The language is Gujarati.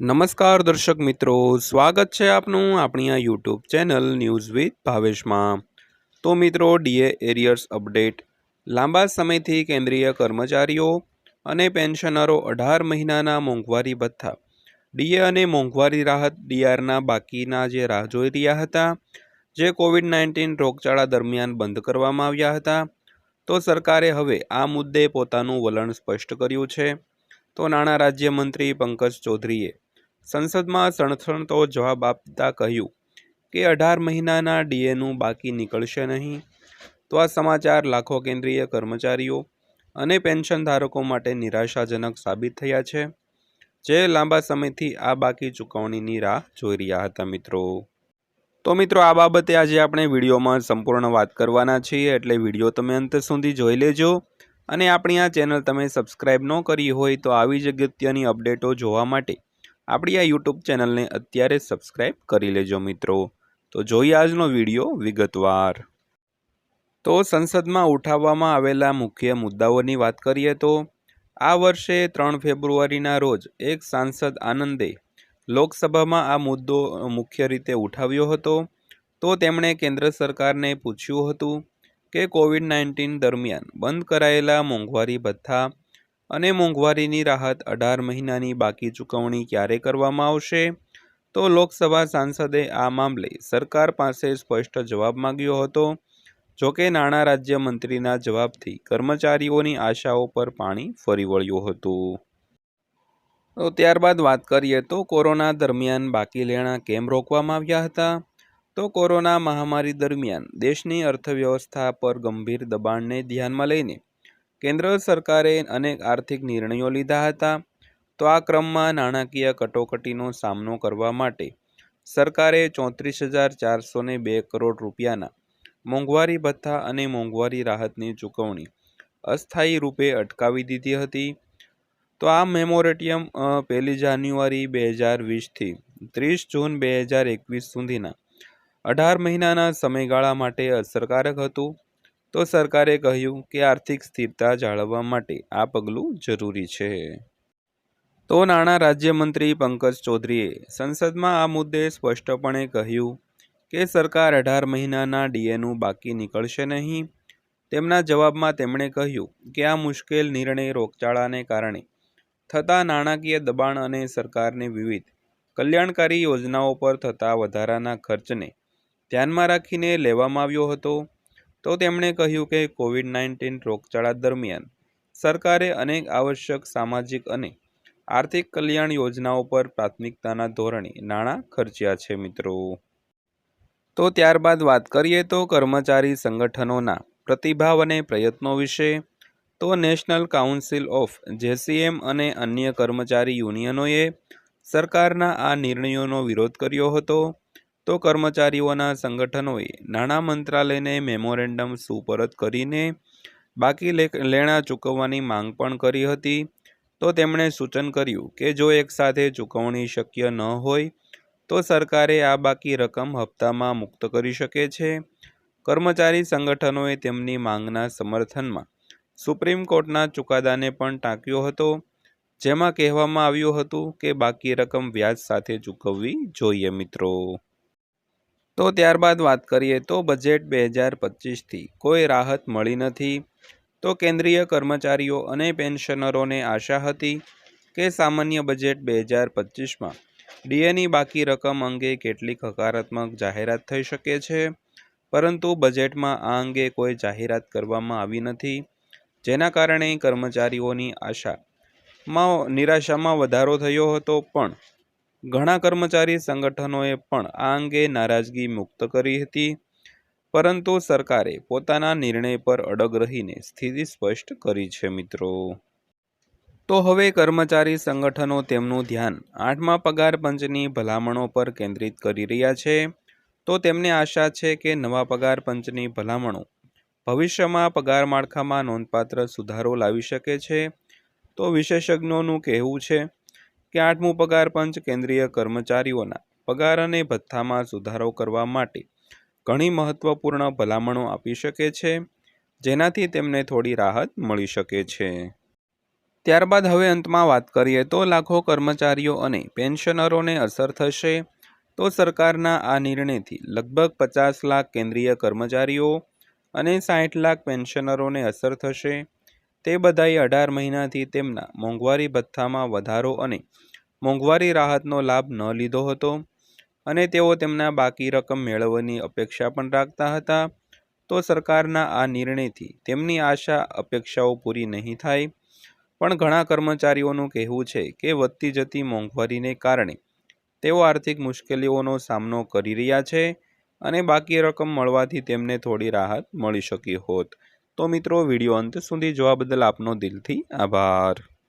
નમસ્કાર દર્શક મિત્રો, સ્વાગત છે આપનું આપણી આ યુટ્યુબ ચેનલ ન્યૂઝ વિથ ભાવેશમાં। તો મિત્રો, ડીએ એરિયર્સ અપડેટ। લાંબા સમયથી કેન્દ્રીય કર્મચારીઓ અને પેન્શનરો 18 મહિનાના મોંઘવારી ભથ્થા ડીએ અને મોંઘવારી રાહત ડીઆરના બાકીના જે રાહ જોઈ રહ્યા હતા, જે કોવિડ-19 રોગચાળા દરમિયાન બંધ કરવામાં આવ્યા હતા। તો સરકારે હવે આ મુદ્દે પોતાનું વલણ સ્પષ્ટ કર્યું છે। તો નાણાં રાજ્યમંત્રી પંકજ ચૌધરીએ સંસદમાં સણસણતો જવાબ આપતા કહ્યું કે 18 મહિનાના ડીએનું બાકી નીકળશે નહીં। તો આ સમાચાર લાખો કેન્દ્રીય કર્મચારીઓ અને પેન્શન ધારકો માટે નિરાશાજનક સાબિત થયા છે, જે લાંબા સમયથી આ બાકી ચૂકવણીની રાહ જોઈ રહ્યા હતા મિત્રો। તો મિત્રો, આ બાબતે આજે આપણે વિડીયોમાં સંપૂર્ણ વાત કરવાના છીએ, એટલે વિડીયો તમે અંત સુધી જોઈ લેજો। અને આપણી આ ચેનલ તમે સબસ્ક્રાઈબ ન કરી હોય તો આવી જ અગત્યની અપડેટો જોવા માટે આપણી આ યુટ્યુબ ચેનલને અત્યારે સબસ્ક્રાઈબ કરી લેજો મિત્રો। તો જોઈએ આજનો વિડીયો વિગતવાર। તો સંસદમાં ઉઠાવવામાં આવેલા મુખ્ય મુદ્દાઓની વાત કરીએ તો આ વર્ષે 3 ફેબ્રુઆરીના રોજ એક સાંસદ આનંદે લોકસભામાં આ મુદ્દો મુખ્ય રીતે ઉઠાવ્યો હતો। તો તેમણે કેન્દ્ર સરકારને પૂછ્યું હતું કે કોવિડ-19 દરમિયાન બંધ કરાયેલા મોંઘવારી ભથ્થા અને મોંઘવારીની રાહત 18 મહિનાની બાકી ચૂકવણી ક્યારે કરવામાં આવશે। તો લોકસભા સાંસદે આ મામલે સરકાર પાસે સ્પષ્ટ જવાબ માંગ્યો હતો। જોકે નાણાં રાજ્યમંત્રીના જવાબથી કર્મચારીઓની આશાઓ પર પાણી ફરી વળ્યું હતું। તો ત્યારબાદ વાત કરીએ તો કોરોના દરમિયાન બાકી લેણાં કેમ રોકવામાં આવ્યા હતા। તો કોરોના મહામારી દરમિયાન દેશની અર્થવ્યવસ્થા પર ગંભીર દબાણને ધ્યાનમાં લઈને કેન્દ્ર સરકારે અનેક આર્થિક નિર્ણયો લીધા હતા। તો આ ક્રમમાં નાણાકીય કટોકટીનો સામનો કરવા માટે સરકારે 34,402 કરોડ રૂપિયાના મોંઘવારી ભથ્થા અને મોંઘવારી રાહતની ચૂકવણી અસ્થાયી રૂપે અટકાવી દીધી હતી। તો આ મેમોરેટિયમ 1 જાન્યુઆરી 2020થી 30 જૂન 2021 સુધીના 18 મહિનાના સમયગાળા માટે અસરકારક હતું। તો સરકારે કહ્યું કે આર્થિક સ્થિરતા જાળવવા માટે આ પગલું જરૂરી છે। તો નાણાં રાજ્યમંત્રી પંકજ ચૌધરીએ સંસદમાં આ મુદ્દે સ્પષ્ટપણે કહ્યું કે સરકાર 18 મહિનાના ડીએનું બાકી નીકળશે નહીં। તેમના જવાબમાં તેમણે કહ્યું કે આ મુશ્કેલ નિર્ણય રોગચાળાને કારણે થતા નાણાકીય દબાણ અને સરકારની વિવિધ કલ્યાણકારી યોજનાઓ પર થતા વધારાના ખર્ચને ધ્યાનમાં રાખીને લેવામાં આવ્યો હતો। તો તેમણે કહ્યું કે કોવિડ-19 રોગચાળા દરમિયાન સરકારે અનેક આવશ્યક સામાજિક અને આર્થિક કલ્યાણ યોજનાઓ પર પ્રાથમિકતાના ધોરણે નાણાં ખર્ચ્યા છે મિત્રો। તો ત્યારબાદ વાત કરીએ તો કર્મચારી સંગઠનોના પ્રતિભાવ અને પ્રયત્નો વિશે। તો નેશનલ કાઉન્સિલ ઓફ જેસીએમ અને અન્ય કર્મચારી યુનિયનોએ સરકારના આ નિર્ણયોનો વિરોધ કર્યો હતો। તો કર્મચારીઓના સંગઠનોએ નાણાં મંત્રાલયને મેમોરેન્ડમ સુપરત કરીને બાકી લેણાં ચૂકવવાની માંગ પણ કરી હતી। તો તેમણે સૂચન કર્યું કે જો એકસાથે ચૂકવણી શક્ય ન હોય તો સરકારે આ બાકી રકમ હપ્તામાં મુક્ત કરી શકે છે। કર્મચારી સંગઠનોએ તેમની માંગના સમર્થનમાં સુપ્રીમ કોર્ટના ચુકાદાને પણ ટાંક્યો હતો, જેમાં કહેવામાં આવ્યું હતું કે બાકી રકમ વ્યાજ સાથે ચૂકવવી જોઈએ મિત્રો। તો ત્યારબાદ વાત કરીએ તો બજેટ 2025થી કોઈ રાહત મળી નથી। તો કેન્દ્રીય કર્મચારીઓ અને પેન્શનરોને આશા હતી કે સામાન્ય બજેટ 2025માં ડીએની બાકી રકમ અંગે કેટલીક હકારાત્મક જાહેરાત થઈ શકે છે, પરંતુ બજેટમાં આ અંગે કોઈ જાહેરાત કરવામાં આવી નથી, જેના કારણે કર્મચારીઓની નિરાશામાં વધારો થયો હતો। પણ ઘણા કર્મચારી સંગઠનોએ પણ આ અંગે નારાજગી મુક્ત કરી હતી, પરંતુ સરકારે પોતાના નિર્ણય પર અડગ રહીને સ્થિતિ સ્પષ્ટ કરી છે મિત્રો। તો હવે કર્મચારી સંગઠનો તેમનું ધ્યાન 8મા પગાર પંચની ભલામણો પર કેન્દ્રિત કરી રહ્યા છે। તો તેમને આશા છે કે નવા પગાર પંચની ભલામણો ભવિષ્યમાં પગાર માળખામાં નોંધપાત્ર સુધારો લાવી શકે છે। તો વિશેષજ્ઞોનું કહેવું છે કે 8મું પગાર પંચ કેન્દ્રીય કર્મચારીઓના પગાર અને ભથ્થામાં સુધારો કરવા માટે ઘણી મહત્વપૂર્ણ ભલામણો આપી શકે છે, જેનાથી તેમને થોડી રાહત મળી શકે છે। ત્યારબાદ હવે અંતમાં વાત કરીએ તો લાખો કર્મચારીઓ અને પેન્શનરોને અસર થશે. તો સરકારના આ નિર્ણયથી લગભગ 50 લાખ કેન્દ્રીય કર્મચારીઓ અને 60 લાખ પેન્શનરોને અસર થશે. તે બધાએ 18 મહિનાથી તેમના મોંઘવારી ભથ્થામાં વધારો અને મોંઘવારી રાહતનો લાભ ન લીધો હતો અને તેઓ તેમના બાકી રકમ મેળવવાની અપેક્ષા પણ રાખતા હતા. તો સરકારના આ નિર્ણયથી તેમની આશા અપેક્ષાઓ પૂરી નહીં થાય. પણ ઘણા કર્મચારીઓનું કહેવું છે કે વધતી જતી મોંઘવારીને કારણે તેઓ આર્થિક મુશ્કેલીઓનો સામનો કરી રહ્યા છે અને બાકી રકમ મળવાથી તેમને થોડી રાહત મળી શકી હોત. તો મિત્રો, વિડીયો અંત સુધી જોવા બદલ આપનો દિલથી આભાર.